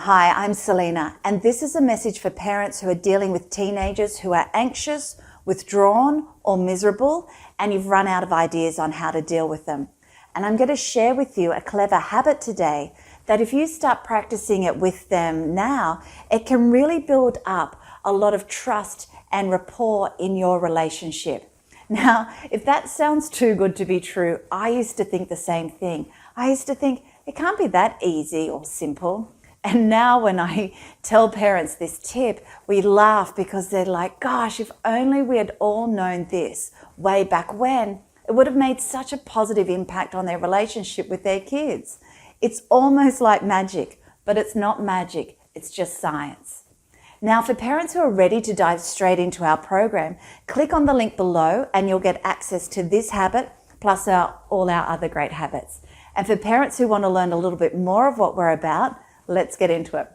Hi, I'm Selena, and this is a message for parents who are dealing with teenagers who are anxious, withdrawn, or miserable, and you've run out of ideas on how to deal with them. And I'm going to share with you a clever habit today that if you start practicing it with them now, it can really build up a lot of trust and rapport in your relationship. Now, if that sounds too good to be true, I used to think the same thing. I used to think it can't be that easy or simple. And now when I tell parents this tip, we laugh because they're like, gosh, if only we had all known this way back when, it would have made such a positive impact on their relationship with their kids. It's almost like magic, but it's not magic, it's just science. Now, for parents who are ready to dive straight into our program, click on the link below and you'll get access to this habit plus all our other great habits. And for parents who want to learn a little bit more of what we're about, let's get into it.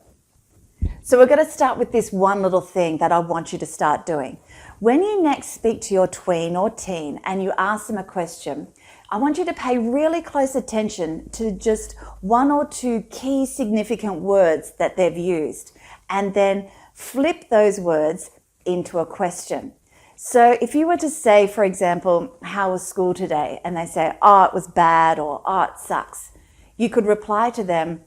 So we're going to start with this one little thing that I want you to start doing. When you next speak to your tween or teen and you ask them a question, I want you to pay really close attention to just one or two key significant words that they've used, and then flip those words into a question. So if you were to say, for example, how was school today? And they say, oh, it was bad, or oh, it sucks. You could reply to them,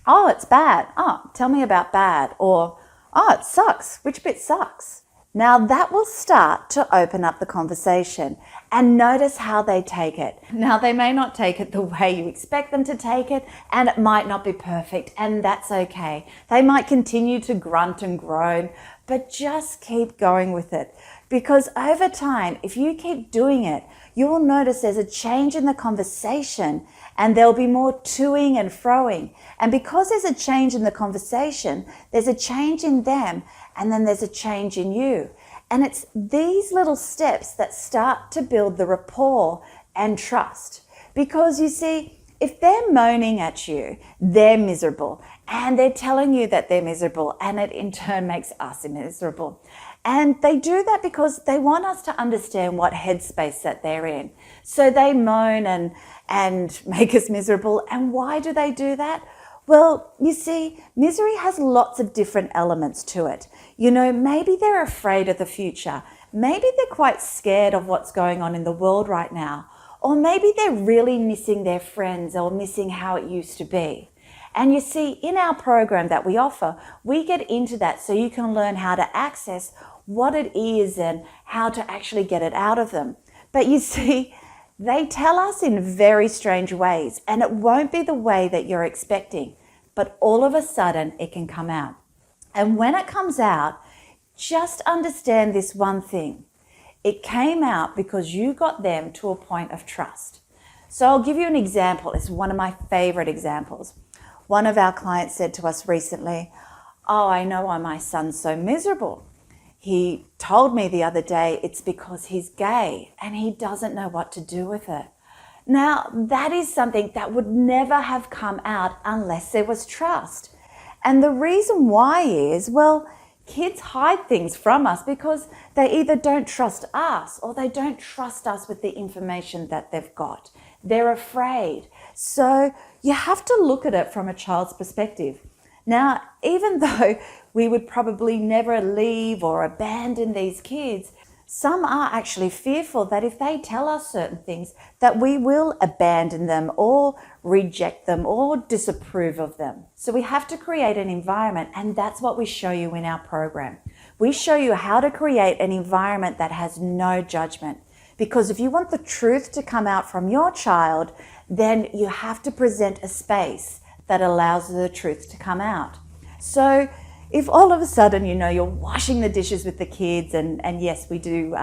oh, it's bad. Oh, tell me about bad. Or, oh, it sucks. Which bit sucks? Now that will start to open up the conversation, and notice how they take it. Now they may not take it the way you expect them to take it, and it might not be perfect, and that's okay. They might continue to grunt and groan, but just keep going with it. Because over time, if you keep doing it, you will notice there's a change in the conversation and there'll be more toing and froing. And because there's a change in the conversation, there's a change in them, and then there's a change in you. And it's these little steps that start to build the rapport and trust. Because you see, if they're moaning at you, they're miserable, and they're telling you that they're miserable, and it in turn makes us miserable. And they do that because they want us to understand what headspace that they're in. So they moan and make us miserable. And why do they do that? Well, you see, misery has lots of different elements to it. You know, maybe they're afraid of the future. Maybe they're quite scared of what's going on in the world right now. Or maybe they're really missing their friends or missing how it used to be. And you see, in our program that we offer, we get into that so you can learn how to access what it is and how to actually get it out of them. But you see, they tell us in very strange ways, and it won't be the way that you're expecting, but all of a sudden it can come out. And when it comes out, just understand this one thing. It came out because you got them to a point of trust. So I'll give you an example. It's one of my favorite examples. One of our clients said to us recently, oh, I know why my son's so miserable. He told me the other day it's because he's gay and he doesn't know what to do with it. Now, that is something that would never have come out unless there was trust. And the reason why is, well, kids hide things from us because they either don't trust us or they don't trust us with the information that they've got. They're afraid. So you have to look at it from a child's perspective. Now, even though we would probably never leave or abandon these kids, some are actually fearful that if they tell us certain things, that we will abandon them or reject them or disapprove of them. So we have to create an environment, and that's what we show you in our program. We show you how to create an environment that has no judgment. Because if you want the truth to come out from your child, then you have to present a space that allows the truth to come out. So if all of a sudden, you know, you're washing the dishes with the kids, and yes, we do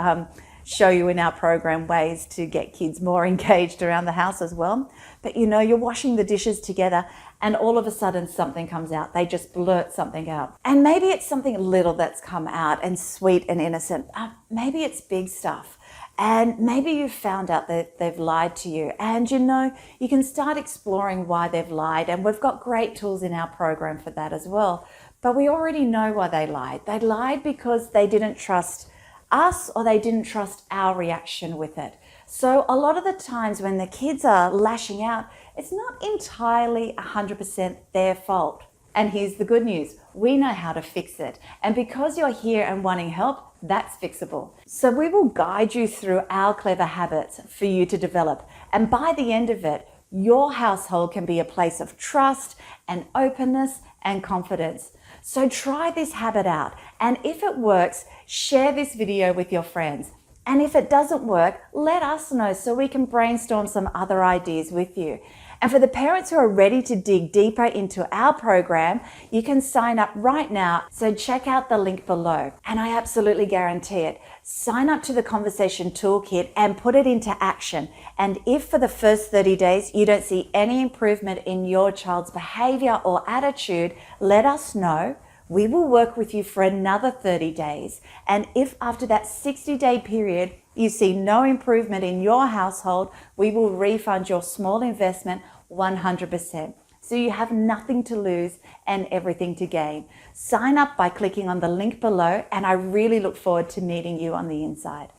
show you in our program ways to get kids more engaged around the house as well. But you know, you're washing the dishes together and all of a sudden something comes out. They just blurt something out. And maybe it's something little that's come out and sweet and innocent. Maybe it's big stuff. And maybe you've found out that they've lied to you. And you know, you can start exploring why they've lied. And we've got great tools in our program for that as well. But we already know why they lied. They lied because they didn't trust us or they didn't trust our reaction with it. So a lot of the times when the kids are lashing out, it's not entirely 100% their fault. And here's the good news. We know how to fix it. And because you're here and wanting help, that's fixable. So we will guide you through our clever habits for you to develop. And by the end of it, your household can be a place of trust and openness and confidence. So try this habit out. And if it works, share this video with your friends. And if it doesn't work, let us know so we can brainstorm some other ideas with you. And for the parents who are ready to dig deeper into our program, you can sign up right now. So check out the link below. And I absolutely guarantee it. Sign up to the Conversation Toolkit and put it into action. And if for the first 30 days you don't see any improvement in your child's behavior or attitude, let us know. We will work with you for another 30 days. And if after that 60-day period, you see no improvement in your household, we will refund your small investment 100%. So you have nothing to lose and everything to gain. Sign up by clicking on the link below, and I really look forward to meeting you on the inside.